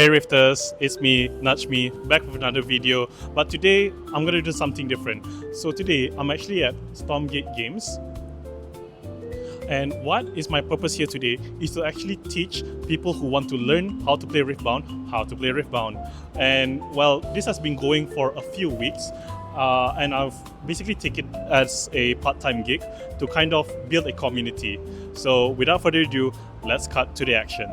Hey Rifters, it's me, Najmi, back with another video. But today, I'm going to do something different. So today, I'm actually at Stormgate Games. And what is my purpose here today is to actually teach people who want to learn how to play Riftbound, how to play Riftbound. And well, this has been going for a few weeks. And I've basically taken it as a part-time gig to kind of build a community. So without further ado, let's cut to the action.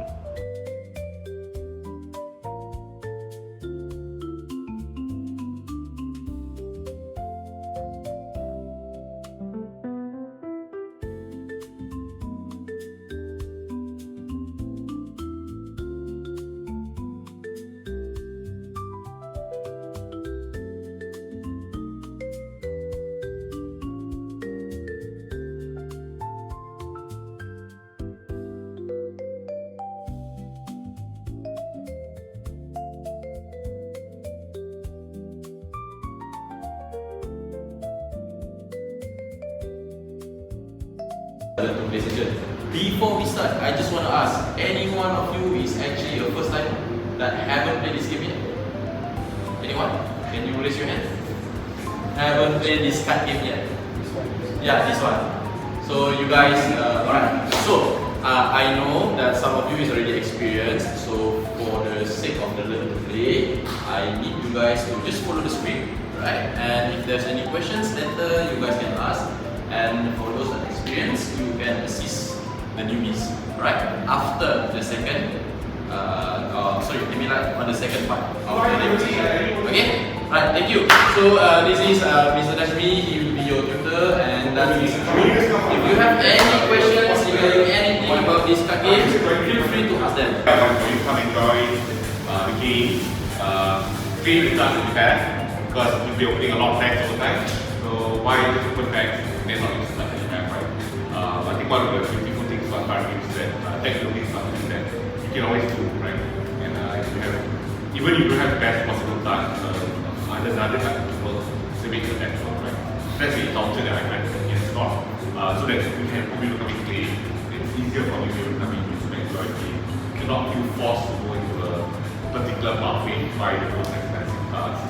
Before we start, I just want to ask, any one of you is actually a first time that haven't played this game yet? Anyone? Can you raise your hand? Haven't played this card game yet? Yeah, this one. So you guys, alright. So I know that some of you is already experienced. So for the sake of the learn to play, I need you guys to just follow the script, right? And if there's any questions later, you guys can ask. And for those that experience, you can assist the newbies, right? After the second, on the second part of the demonstration. Okay? Right, thank you. So this is Mr. Najmi, he will be your tutor, and that is true. If you have any questions regarding anything about this card game, feel free to ask them. You come and join the game. Free returns to be fair, because we'll be opening a lot of packs all the time. So why just open packs? They're not used to like any map, right? I think one of the beautiful things about card games is that technically something that you can always do, right? And even if you don't have the best possible start, there's other type of people to make the best one, right? That's the culture that I meant in store, so that you can probably look at it play. It's easier for you to come in to enjoy the game. You're not feel forced to go into a particular pathway to buy the most expensive cards.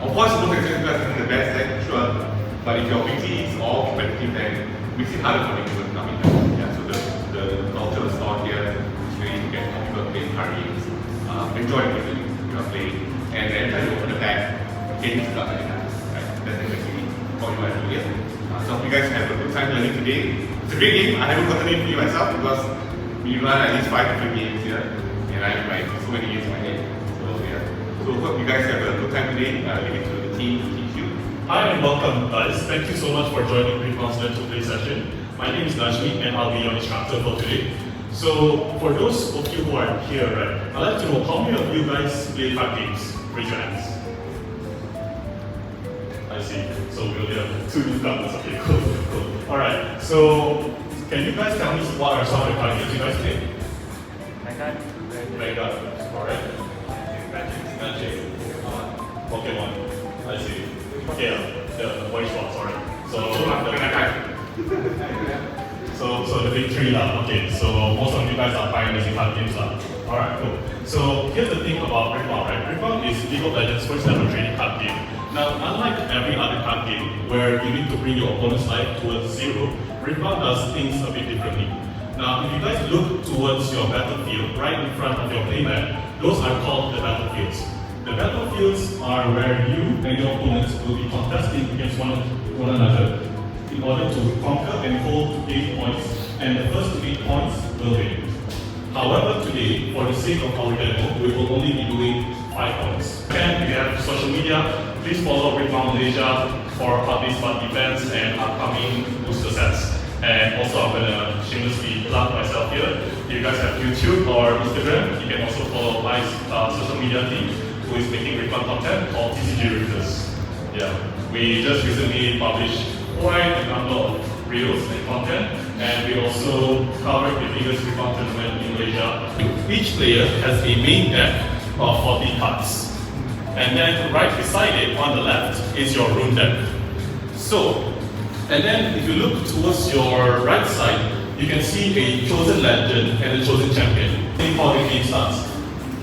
Of course, the most expensive cards is the best deck, sure. But if your PT is all competitive, then makes it harder for them to come in. Yeah, so the culture of store here is really to get people playing card games, enjoy the game you are playing, and then try to open the pack, get into the right? That's exactly what you want to do here. So if you guys have a good time learning today, it's a great game. I haven't gotten it for you myself because we run at least 5 different games here, and I have like so many games in my head. So yeah. So hope you guys have a good time today. Leave it to the team to teach you. Hi and welcome guys. Thank you so much for joining Riftbound's Learn to Play session. My name is Najmi and I'll be your instructor for today. So for those of you who are here, right, I'd like to know how many of you guys play card games? Raise your hands. I see. So we only have 2 newcomers. Okay, cool. Alright, so can you guys tell me what are some of the card games you guys play? Vanguard. Alright. Magic. Pokemon. I see. Yeah, the voice one, sorry. So the big 3 lah. Okay, so most of you guys are pioneers in card games lah. Alright, cool. So here's the thing about Riftbound, right? Riftbound is League of Legends' first ever trading card game. Now, unlike every other card game where you need to bring your opponent's life towards 0, Riftbound does things a bit differently. Now, if you guys look towards your battlefield right in front of your playmat, those are called the battlefields. The battlefields are where you and your opponents will be contesting against one another in order to conquer and hold 8 points, and the first 8 points will win. However, today, for the sake of our demo, we will only be doing 5 points. And if you have social media, please follow Riftbound Malaysia for public spot events and upcoming booster sets. And also, I'm going to shamelessly plug myself here. If you guys have YouTube or Instagram, you can also follow my social media team, who is making Riftbound content called TCG Rifters. Yeah, we just recently published quite a number of reels and content, and we also covered the biggest Riftbound tournament in Malaysia. Each player has a main deck of 40 cards, and then right beside it on the left is your rune deck. So, and then if you look towards your right side, you can see a chosen legend and a chosen champion. Think how the game starts.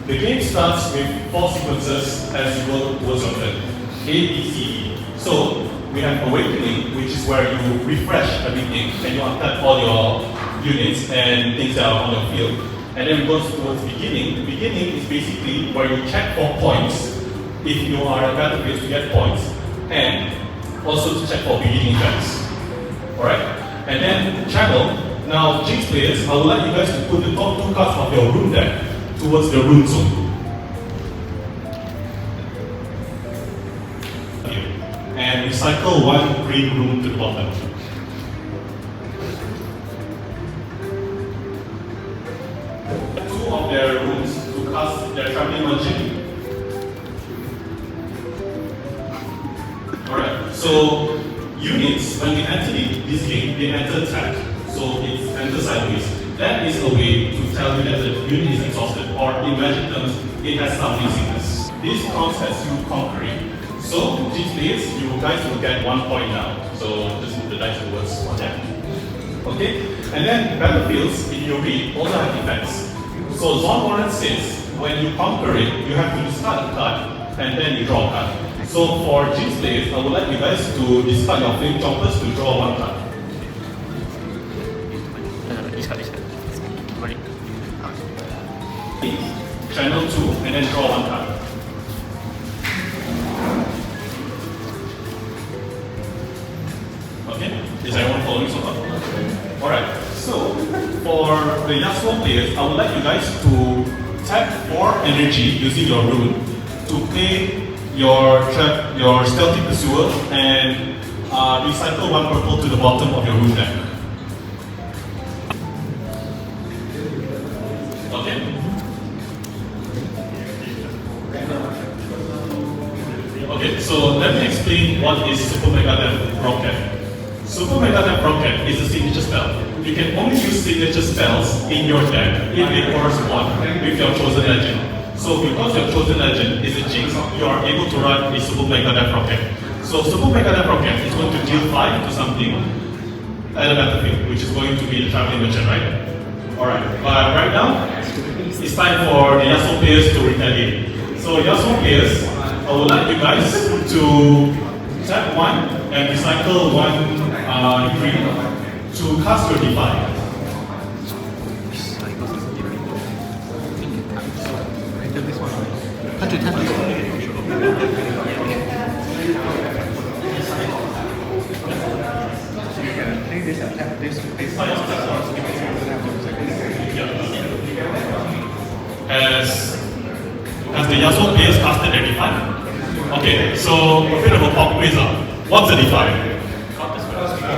The game starts with 4 sequences as you go towards your turn. A, B, C, D. So we have Awakening, which is where you refresh everything and you untap all your units and things that are on your field. And then we go towards Beginning. Beginning is basically where you check for points. If you are a battlefield, you get points. And also to check for beginning effects. Alright? And then Channel. Now, Jinx players, I would like you guys to put the top 2 cards of your rune deck towards the rune zone. And recycle 1 green rune to the bottom. Two of their runes to cast their traveling magic. Alright, so units, when they enter this game, they enter attack. So it's enter sideways. That is a way to tell you that the unit is exhausted, or in magic terms, it has something sickness. This counts as you conquering. So, these players, you guys will get 1 point now. So, just move the dice towards on that. Okay? And then, battlefields, if you read, also have effects. So, Zone Warren says, when you conquer it, you have to discard a card, and then you draw a card. So, for Jinx players, I would like you guys to discard your Flame Chompers to draw 1 card. Channel 2 and then draw 1 card. Okay? Is everyone following so far? Alright, so for the Yasuo players, I would like you guys to tap 4 energy using your rune to play your Stealthy Pursuer and recycle 1 purple to the bottom of your rune deck. Okay? Okay, so let me explain what is Super Mega Death Rocket. Super Mega Death Rocket is a signature spell. You can only use signature spells in your deck if they correspond with your chosen legend. So because your chosen legend is a Jinx, you are able to run a Super Mega Death Rocket. So Super Mega Death Rocket is going to deal 5 to something at a battlefield, which is going to be the traveling merchant, right? Alright, but right now, it's time for the Yasuo players to retaliate. So Yasuo players, I would like you guys to tap 1 and recycle 1 green to cast your Defy. Has the Yasuo players casted their Defy? Okay, so a bit of a pop quiz. What's a Defy?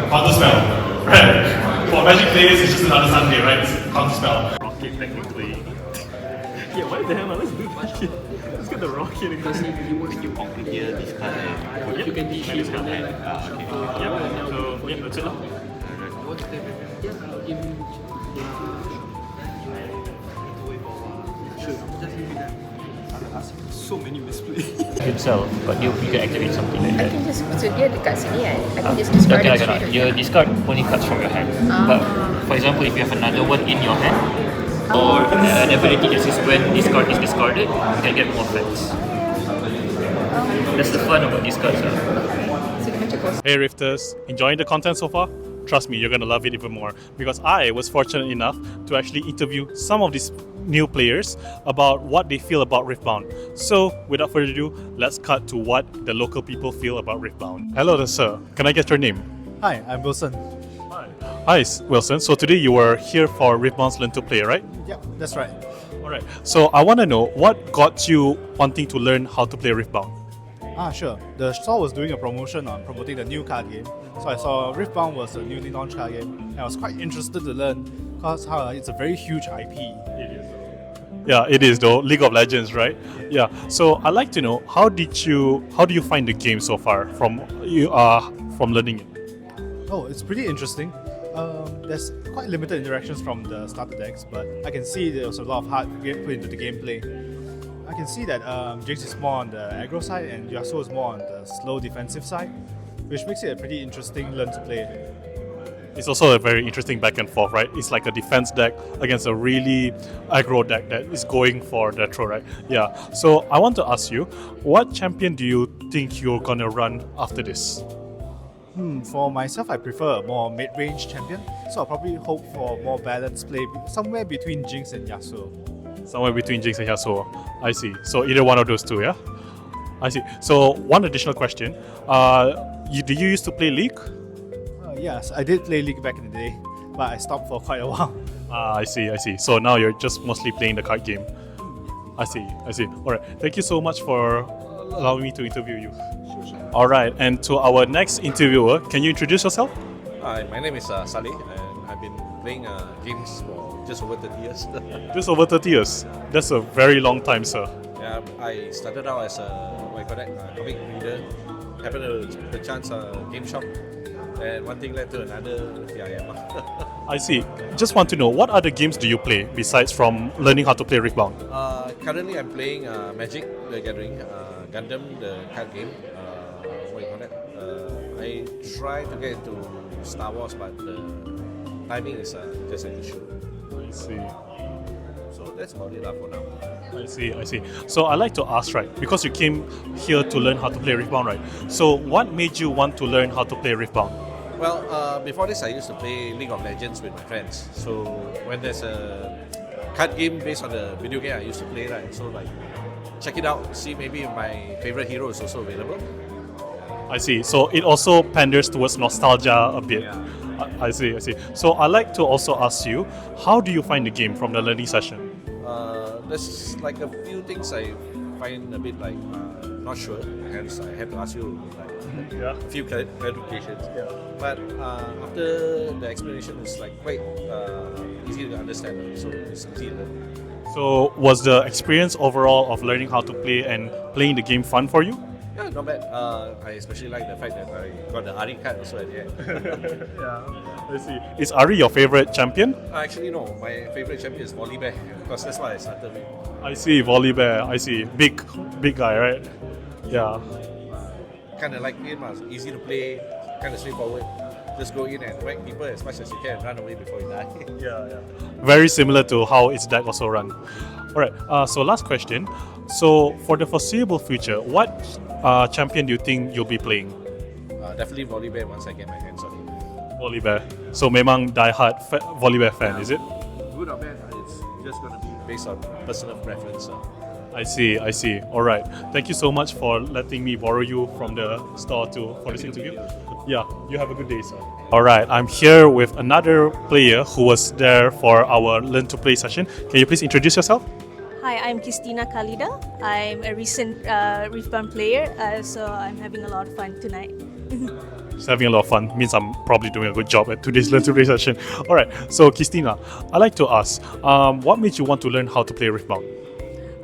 Counter spell. Right. For Magic players, it's just another Sunday, right? Counter spell. Rocket, technically. Yeah, why the hell? Let's do Rocket. Let's get the Rocket. Because if you conquer here, this card, Yep. you can teach him and then. Okay. Yep. So, yeah, that's it. What's the. Yeah, I'll give him. Sure, just give me that. So many misplays. Himself, but you can activate something like I that. can just, so dia dekat sini kan, I can just discard it straight You away. discard only cards from your hand. But for example, if you have another one in your hand, or an ability that says when this card is discarded, you can get more effects. That's the fun about these cards. So dia macam kos. Hey Rifters, enjoying the content so far? Trust me, you're gonna love it even more because I was fortunate enough to actually interview some of these new players about what they feel about Riftbound. So, without further ado, let's cut to what the local people feel about Riftbound. Hello there, sir. Can I get your name? Hi, I'm Wilson. Hi, Wilson. So today you were here for Riftbound's Learn to Play, right? Yeah, that's right. Alright. So I want to know what got you wanting to learn how to play Riftbound? Sure. The store was doing a promotion on promoting the new card game. So I saw Riftbound was a newly launched card game. And I was quite interested to learn because it's a very huge IP. Yeah, it is though. League of Legends, right? Yeah. So I'd like to know how do you find the game so far from learning it? Oh, it's pretty interesting. There's quite limited interactions from the starter decks, but I can see there was a lot of heart put into the gameplay. I can see that Jinx is more on the aggro side and Yasuo is more on the slow defensive side, which makes it a pretty interesting learn to play. It's also a very interesting back and forth, right? It's like a defense deck against a really aggro deck that is going for the throw, right? Yeah. So I want to ask you, what champion do you think you're gonna run after this? For myself, I prefer a more mid-range champion, so I'll probably hope for more balanced play somewhere between Jinx and Yasuo. Somewhere between Jinx and Yasuo. I see. So either one of those two, yeah? I see. So one additional question. Do you used to play League? Yes, I did play League back in the day, but I stopped for quite a while. I see. So now you're just mostly playing the card game. I see. Alright. Thank you so much for allowing me to interview you. Alright, and to our next interviewer, can you introduce yourself? Hi, my name is Saleh, and I've been playing games for just over 30 years. Just over 30 years. That's a very long time, sir. Yeah, I started out as a comic reader. Happened to the chance game shop, and one thing led to another. Here I am. I see. Just want to know, what other games do you play besides from learning how to play Riftbound? Currently, I'm playing Magic: The Gathering, Gundam, the card game. What do you call that? I try to get into Star Wars, but the timing is just an issue. I see. So that's about it for now. I see. So I like to ask, right, because you came here to learn how to play Riftbound, right? So what made you want to learn how to play Riftbound? Well, before this, I used to play League of Legends with my friends. So when there's a card game based on the video game I used to play, right? So like, check it out, see maybe my favorite hero is also available. I see. So it also panders towards nostalgia a bit. Yeah. I see. So I like to also ask you, how do you find the game from the learning session? There's like a few things I find a bit like not sure, hence I had to ask you like a few clarifications. Yeah. But after the explanation, it's like quite easy to understand, so it's easy to learn. So was the experience overall of learning how to play and playing the game fun for you? Yeah, not bad. I especially like the fact that I got the Ari card also at the end. Yeah, I see. Is Ari your favorite champion? Actually, no. My favorite champion is Volley Bear because that's what I started with. I see, Volley Bear. I see. Big guy, right? Yeah. Kind of like him, easy to play, kind of straightforward. Just go in and whack people as much as you can and run away before you die. Yeah. Very similar to how its deck also run. Alright, so last question. So for the foreseeable future, what champion do you think you'll be playing? Definitely Volley Bear once I get my hands on it. Volley Bear. So memang die-hard Volley Bear fan, is it? Good or bad, it's just going to be based on personal preference. I see. Alright. Thank you so much for letting me borrow you from the store for this interview. Yeah, you have a good day, sir. Alright, I'm here with another player who was there for our Learn to Play session. Can you please introduce yourself? Hi, I'm Christina Khalida. I'm a recent Riftbound player, so I'm having a lot of fun tonight. Just having a lot of fun means I'm probably doing a good job at today's Learn to Play session. Alright, so Christina, I'd like to ask, what made you want to learn how to play Riftbound?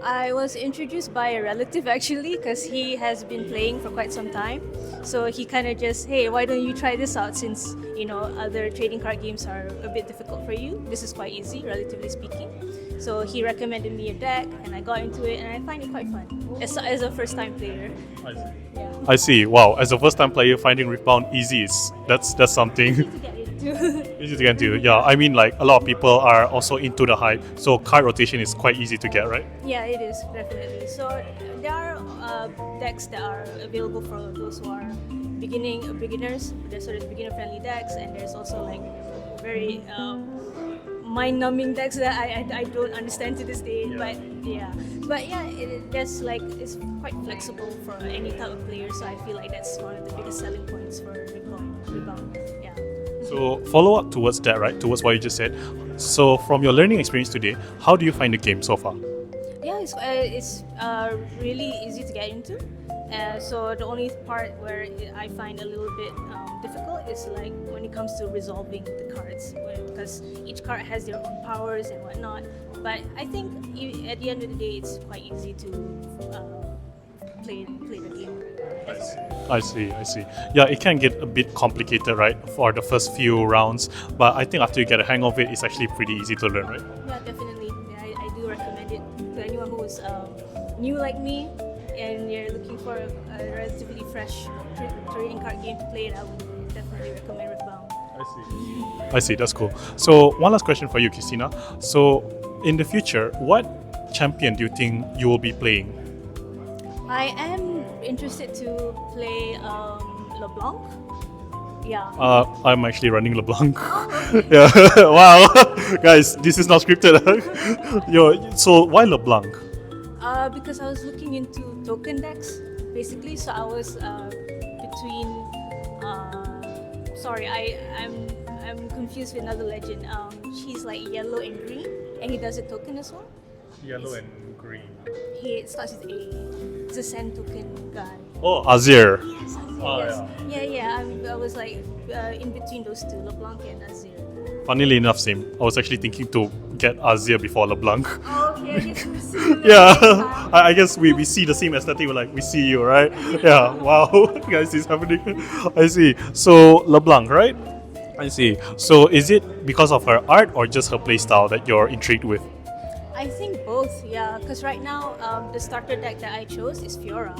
I was introduced by a relative actually because he has been playing for quite some time. So he kind of just, hey, why don't you try this out since, other trading card games are a bit difficult for you. This is quite easy, relatively speaking. So he recommended me a deck and I got into it and I find it quite fun as a first time player. I see. Yeah. I see. Wow, as a first time player, finding Riftbound easy that's something. Easy to get into. Easy to get into. Yeah, I mean like a lot of people are also into the hype, so card rotation is quite easy to get, right? Yeah, it is, definitely. So there are decks that are available for those who are beginners. There's beginner-friendly decks, and there's also like very mind-numbing decks that I don't understand to this day. Yeah. But yeah, it's quite flexible for any type of player. So I feel like that's one of the biggest selling points for Riftbound. Yeah. So follow up towards that, right? Towards what you just said. So from your learning experience today, how do you find the game so far? Yeah, it's really easy to get into. So the only part where I find a little bit difficult is like when it comes to resolving the cards, because each card has their own powers and whatnot. But I think at the end of the day, it's quite easy to play the game. I see. Yeah, it can get a bit complicated, right, for the first few rounds. But I think after you get a hang of it, it's actually pretty easy to learn, right? Yeah, definitely. Yeah, I do recommend it to anyone who is new like me and you're looking for a relatively fresh trading card game to play. I would definitely recommend Riftbound. I see, that's cool. So one last question for you, Christina. So in the future, what champion do you think you will be playing? I am interested to play LeBlanc. Yeah. I'm actually running LeBlanc. Yeah. Wow. Guys, this is not scripted. So why LeBlanc? Because I was looking into token decks, basically. So I was between. Sorry, I'm confused with another legend. She's like yellow and green, and he does a token as well. Yellow and green. He starts with A. It's a sand token guy. Oh, Azir. Yes, Azir, Oh, yes. Yeah. I was like in between those two, LeBlanc and Azir. Funnily enough, same. I was actually thinking to get Azir before LeBlanc. Oh, okay, I guess we're similar. Yeah, I guess we see the same aesthetic. We're like, we see you, right? Yeah, wow. Guys, this is happening. I see. So, LeBlanc, right? I see. So, is it because of her art or just her playstyle that you're intrigued with? I think both, yeah. Because right now, the starter deck that I chose is Fiora.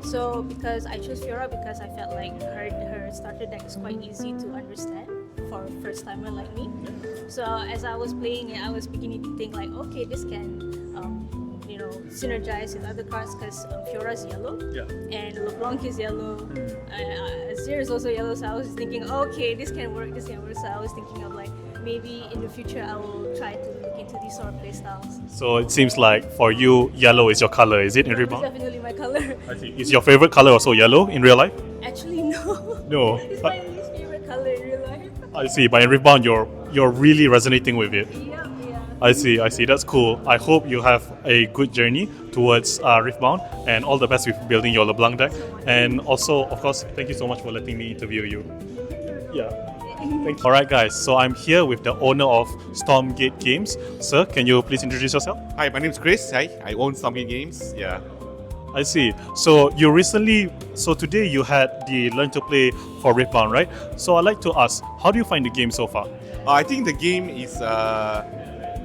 So because I chose Fiora because I felt like her starter deck is quite easy to understand for a first timer like me. So as I was playing it, I was beginning to think like, okay, this can synergize with other cards because Fiora's yellow and LeBlanc is yellow. Azir is also yellow, so I was thinking, okay, this can work. So I was thinking of like maybe in the future I will try to look into these sort of playstyles. So it seems like for you, yellow is your color, is it in It's Riftbound? definitely my color. I see. Is your favorite color also yellow in real life? Actually, no. No. It's my least favorite color in real life. I see. But in Riftbound, you're really resonating with it. Yeah. I see. That's cool. I hope you have a good journey towards Riftbound and all the best with building your LeBlanc deck. And also, of course, thank you so much for letting me interview you. Yeah. Thank you. Alright guys, so I'm here with the owner of Stormgate Games. Sir, can you please introduce yourself? Hi, my name is Chris. Hi, I own Stormgate Games. Yeah. I see. So today you had the Learn to Play for Riftbound, right? So I'd like to ask, how do you find the game so far? I think the game is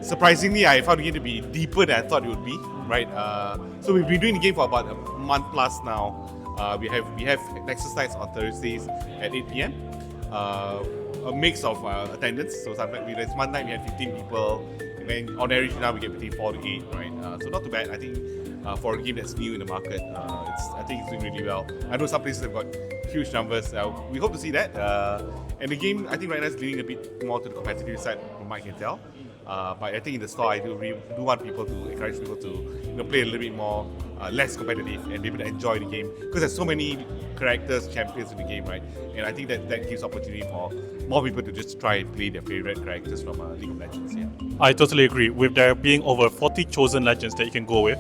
surprisingly, I found the game to be deeper than I thought it would be. Right. So we've been doing the game for about a month plus now. We have Nexus nights on Thursdays at 8 p.m. A mix of attendance. So sometimes one night we had 15 people, and then on average now we get between 4 to 8, right? So not too bad. I think for a game that's new in the market, I think it's doing really well. I know some places have got huge numbers. We hope to see that. And the game, I think right now is leaning a bit more to the competitive side, from what I can tell. But I think in the store, I do want people to encourage people to play a little bit more less competitive and be able to enjoy the game, because there's so many characters, champions in the game, right? And I think that gives opportunity for more people to just try and play their favorite characters from League of Legends. Yeah. I totally agree. With there being over 40 chosen legends that you can go with,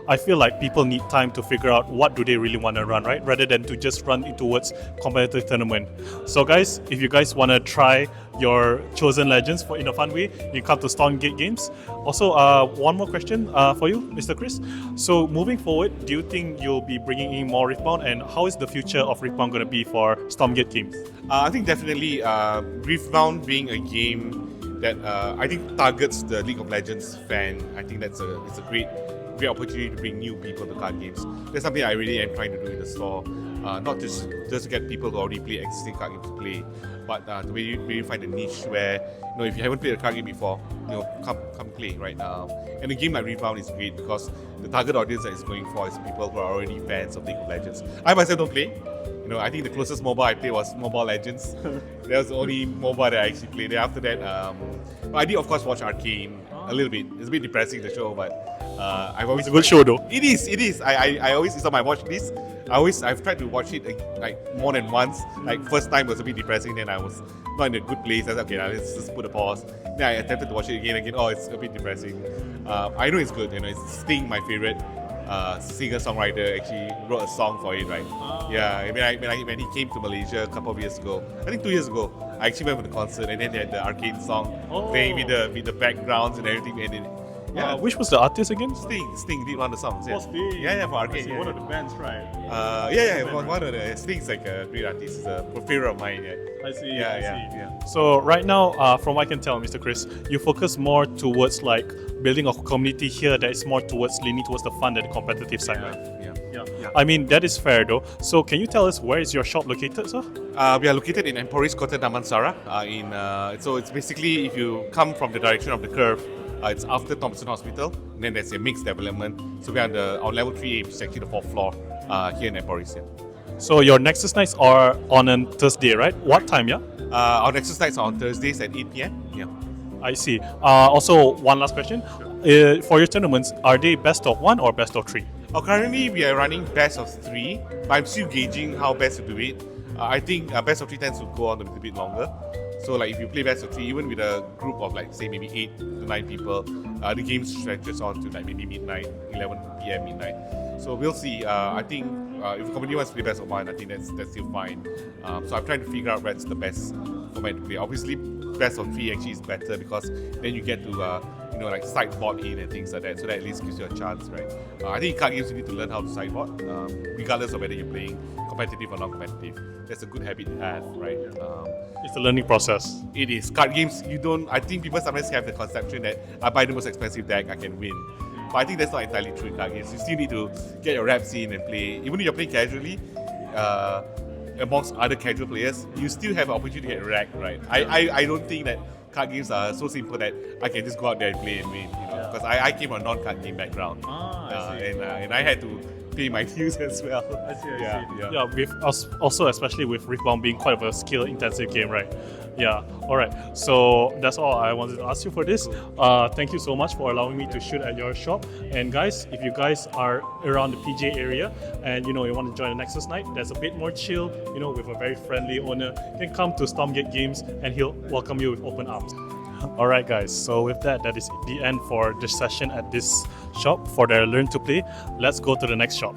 I feel like people need time to figure out what do they really want to run, right? Rather than to just run towards competitive tournament. So guys, if you guys want to try your chosen legends in a fun way, you come to Stormgate Games. Also, one more question for you, Mr. Chris. So moving forward, do you think you'll be bringing in more Riftbound, and how is the future of Riftbound going to be for Stormgate Games? I think definitely Riftbound being a game that I think targets the League of Legends fan. I think it's a great opportunity to bring new people to card games. That's something I really am trying to do in the store. Not just to get people who already play existing card games to play, but to really find a niche where, if you haven't played a card game before, come play, right? And a game like Riftbound is great because the target audience that it's going for is people who are already fans of League of Legends. I myself don't play. I think the closest MOBA I played was Mobile Legends. That was the only MOBA that I actually played. After that, I did of course watch Arcane a little bit. It's a bit depressing, the show, but I've always. It's a good show though. It is. I always, it's on my watch list. I've tried to watch it like more than once. Like first time was a bit depressing, then I was not in a good place. I said, okay, now let's just put a pause. Then I attempted to watch it again. Oh, it's a bit depressing. I know it's good. It's Sting, my favorite singer-songwriter, actually wrote a song for it, right? Yeah, when he came to Malaysia a couple of years ago, I think 2 years ago, I actually went for the concert, and then they had the Arcane song playing with the backgrounds and everything, and then which was the artist again? Sting did one of the songs. Yeah. Oh, Sting. Yeah, for Arcane. One of the bands, right? One of the Sting's like a great artist. He's a favorite of mine. Yeah. I see. Yeah. So right now, from what I can tell, Mr. Chris, you focus more towards like building a community here that is more towards leaning towards the fun than the competitive side, right? Yeah. Yeah. I mean, that is fair though. So can you tell us where is your shop located, sir? We are located in Emporis Kota Damansara. So it's basically if you come from the direction of the curve, it's after Thompson Hospital. And then there's a mixed development. So we're on level 3A, which is actually the 4th floor here in Emporis. Yeah. So your Nexus nights are on a Thursday, right? What time, yeah? Our Nexus nights are on Thursdays at 8 p.m. Yeah. I see. Also, one last question. For your tournaments, are they best of 1 or best of 3? Currently, we are running best of 3, but I'm still gauging how best to do it. I think best of 3 tends to go on a little bit longer. So like if you play best of 3, even with a group of like say maybe 8 to 9 people, the game stretches on to like maybe midnight, 11 p.m. midnight. So we'll see. I think if the community wants to play best of 1, I think that's still fine. So I'm trying to figure out what's the best format to play. Obviously, best of 3 actually is better because then you get to like sideboard in and things like that. So that at least gives you a chance, right? I think in card games you need to learn how to sideboard, regardless of whether you're playing competitive or non-competitive. That's a good habit to have, right? It's a learning process. It is. Card games, I think people sometimes have the conception that I buy the most expensive deck, I can win. But I think that's not entirely true in card games. You still need to get your reps in and play. Even if you're playing casually, amongst other casual players, you still have an opportunity to get wrecked, right? I don't think that card games are so simple that I can just go out there and play and win, because I came from a non-card game background. And I had to pay my dues as well. I see. Yeah, with us also, especially with Riftbound being quite of a skill-intensive game, right? Yeah. All right. So that's all I wanted to ask you for this. Thank you so much for allowing me to shoot at your shop. And guys, if you guys are around the PJ area and you want to join the Nexus night, that's a bit more chill. With a very friendly owner, you can come to Stormgate Games and he'll welcome you with open arms. All right, guys. So with that is the end for this session at this shop for their Learn to Play. Let's go to the next shop.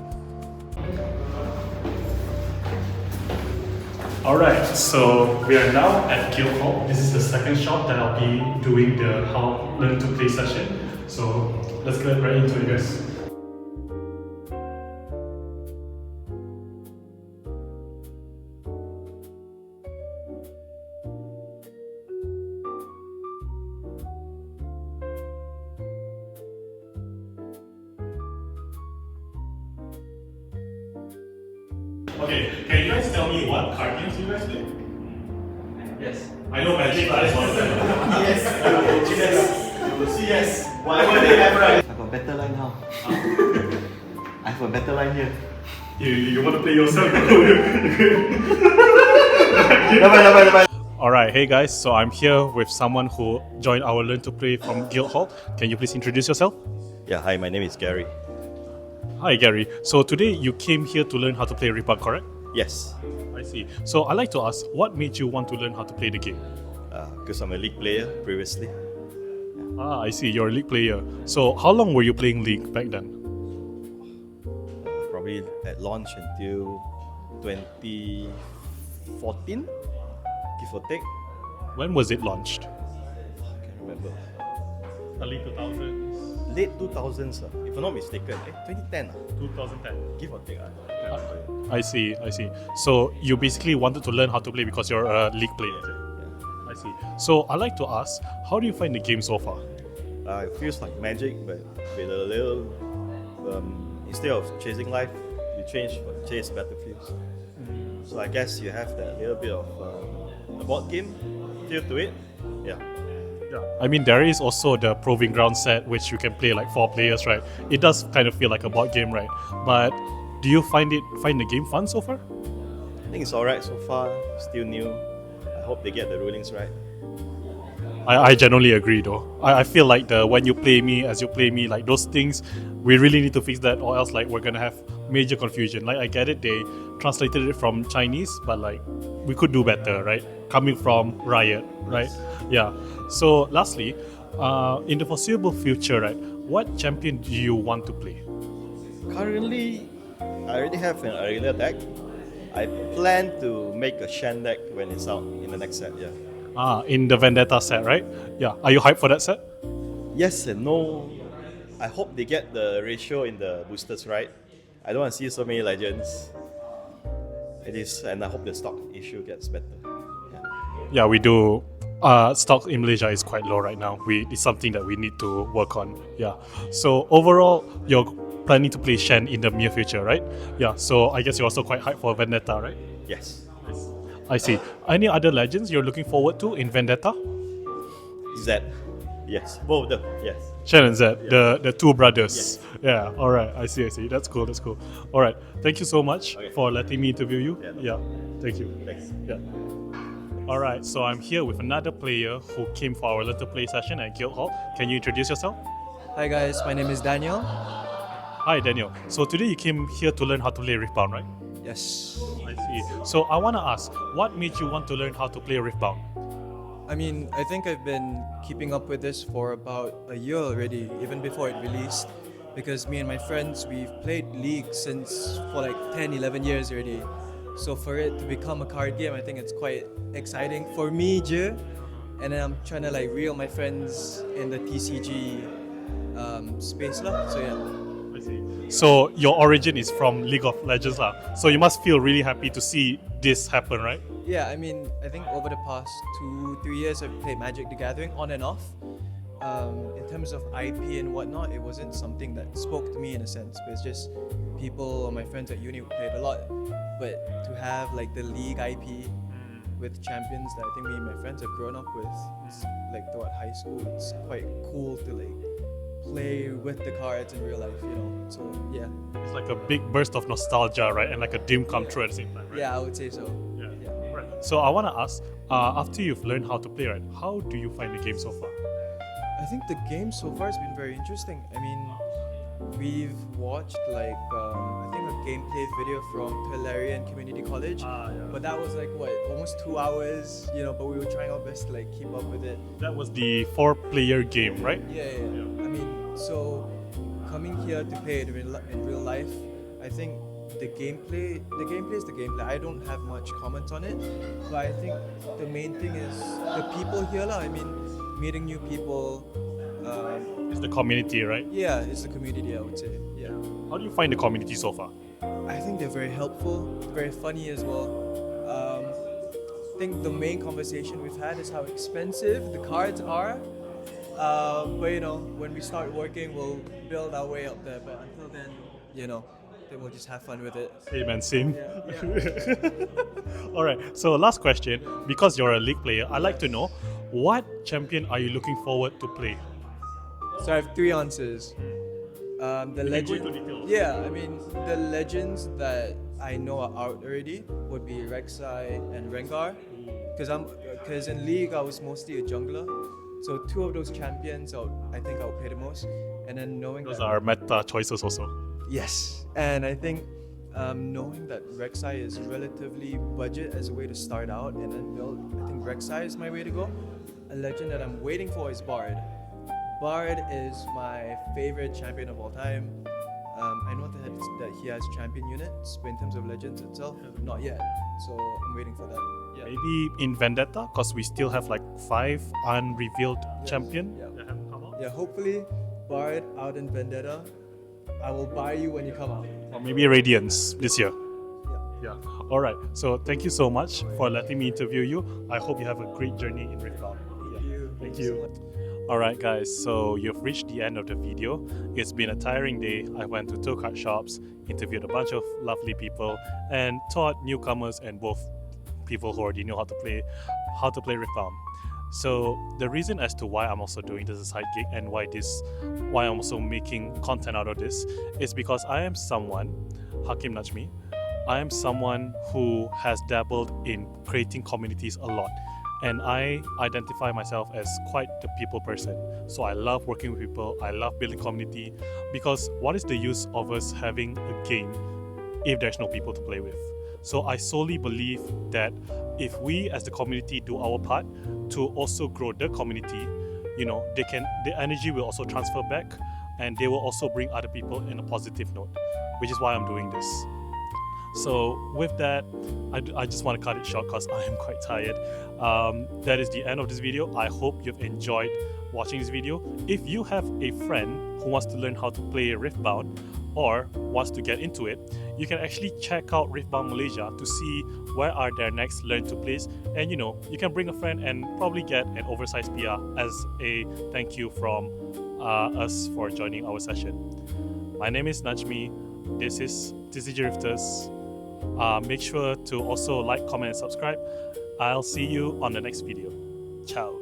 Alright, so we are now at GuildHall. This is the second shop that I'll be doing the How Learn to Play session. So let's get right into it, guys. Okay, can you guys tell me what card games you guys play? Yes. I know Magic, but I just want to Yes. Yes. Whatever they have, right? I have a better line now. I have a better line here. You want to play yourself? Alright, hey guys, so I'm here with someone who joined our Learn to Play from GuildHall. Can you please introduce yourself? Yeah, hi, my name is Gary. Hi Gary. So today you came here to learn how to play Riftbound, correct? Yes. I see. So I'd like to ask, what made you want to learn how to play the game? Because I'm a League player previously. I see. You're a League player. So how long were you playing League back then? Probably at launch until 2014, give or take. When was it launched? I can't remember. Early 2000s. Late 2000s, if I'm not mistaken. 2010. 2010. Give or take. I see. So you basically wanted to learn how to play because you're a League player. Yeah. I see. So I'd like to ask, how do you find the game so far? It feels like magic, but with a little, instead of chasing life, you chase battlefields. So I guess you have that little bit of a board game feel to it. Yeah. I mean, there is also the Proving Ground set, which you can play like 4 players, right? It does kind of feel like a board game, right? But do you find the game fun so far? I think it's alright so far, still new. I hope they get the rulings right. I generally agree though. I feel like when you play me, as you play me, like those things, we really need to fix that, or else like we're gonna have major confusion. Like I get it, they translated it from Chinese, but like we could do better, right? Coming from Riot, right? Yeah. So lastly, in the foreseeable future, right, what champion do you want to play? Currently, I already have an earlier deck. I plan to make a Shen deck when it's out in the next set, yeah. In the Vendetta set, right? Yeah. Are you hyped for that set? Yes and no. I hope they get the ratio in the boosters right. I don't want to see so many legends. It is, and I hope the stock issue gets better. Yeah, we do. Stock in Malaysia is quite low right now. It's something that we need to work on. Yeah. So overall, your planning to play Shen in the near future, right? Yeah, so I guess you're also quite hyped for Vendetta, right? Yes. I see. Any other legends you're looking forward to in Vendetta? Z. Yes. Both of them. Yes. Shen and Zed, the two brothers. Yeah, alright, I see. That's cool. Alright, thank you so much for letting me interview you. Yeah, thank you. Thanks. Yeah. Alright, so I'm here with another player who came for our little play session at GuildHall. Can you introduce yourself? Hi guys, my name is Daniel. Hi Daniel. So today you came here to learn how to play Riftbound, right? Yes. I see. So I want to ask, what made you want to learn how to play Riftbound? I mean, I think I've been keeping up with this for about a year already, even before it released. Because me and my friends, we've played League for like 10, 11 years already. So for it to become a card game, I think it's quite exciting for me, and then I'm trying to like reel my friends in the TCG space lah. So yeah. I see. So your origin is from League of Legends lah. So you must feel really happy to see this happen, right? Yeah, I mean, I think over the past 2-3 years, I've played Magic the Gathering on and off. In terms of IP and whatnot, it wasn't something that spoke to me in a sense, but it's just people or my friends at uni who played a lot. But to have like the League IP with champions that I think me and my friends have grown up with, like throughout high school, it's quite cool to like play with the cards in real life, you know. So yeah. It's like a big burst of nostalgia, right? And like a dream come true at the same time, right? Yeah, I would say so. Yeah. Right. So I want to ask, after you've learned how to play, right, how do you find the game so far? I think the game so far has been very interesting. I mean, we've watched like I think a gameplay video from Tolarian Community College, but that was like what, almost 2 hours, you know. But we were trying our best to like keep up with it. That was the 4-player game, right? Yeah. I mean, so coming here to play it in real life, I think the gameplay is the gameplay. I don't have much comments on it, but I think the main thing is the people here lah. I mean, meeting new people. It's the community, right? Yeah, it's the community, I would say. Yeah. How do you find the community so far? I think they're very helpful, very funny as well. I think the main conversation we've had is how expensive the cards are. But you know, when we start working, we'll build our way up there. But until then, you know, then we'll just have fun with it. Same. Alright, so last question. Because you're a League player, I'd like to know, what champion are you looking forward to play? So I have 3 answers. The legend. Go into details. Yeah, I mean, the legends that I know are out already would be Rek'Sai and Rengar. Because in League I was mostly a jungler. So 2 of those champions I think I'll play the most. And then knowing Those are meta choices also. Yes, and I think knowing that Rek'Sai is relatively budget as a way to start out and then build, I think Rek'Sai is my way to go. A legend that I'm waiting for is Bard. Bard is my favorite champion of all time. I know that he has champion units, but in terms of legends itself, not yet. So I'm waiting for that. Yeah. Maybe in Vendetta, because we still have like 5 unrevealed champion Yeah. that haven't come out. Yeah, hopefully Bard out in Vendetta. I will buy you when you come out. Or maybe Radiance this year. Yeah. Alright, so thank you so much for letting me interview you. I hope you have a great journey in Riftbound. Thank you. Alright guys, so you've reached the end of the video. It's been a tiring day. I went to 2 card shops, interviewed a bunch of lovely people, and taught newcomers and both people who already know how to play Riftbound. So the reason as to why I'm also doing this as a side gig and why I'm also making content out of this is because I am someone, Hakim Najmi, I am someone who has dabbled in creating communities a lot. And I identify myself as quite the people person. So I love working with people, I love building community, because what is the use of us having a game if there's no people to play with? So I solely believe that if we as the community do our part to also grow the community, you know, the energy will also transfer back and they will also bring other people in a positive note, which is why I'm doing this. So with that, I just want to cut it short because I am quite tired. That is the end of this video. I hope you've enjoyed watching this video. If you have a friend who wants to learn how to play Riftbound or wants to get into it, you can actually check out Riftbound Malaysia to see where are their next learn to plays, and you know, you can bring a friend and probably get an oversized PR as a thank you from us for joining our session. My name is Najmi. This is TCG Rifters. Make sure to also like, comment, and subscribe. I'll see you on the next video. Ciao.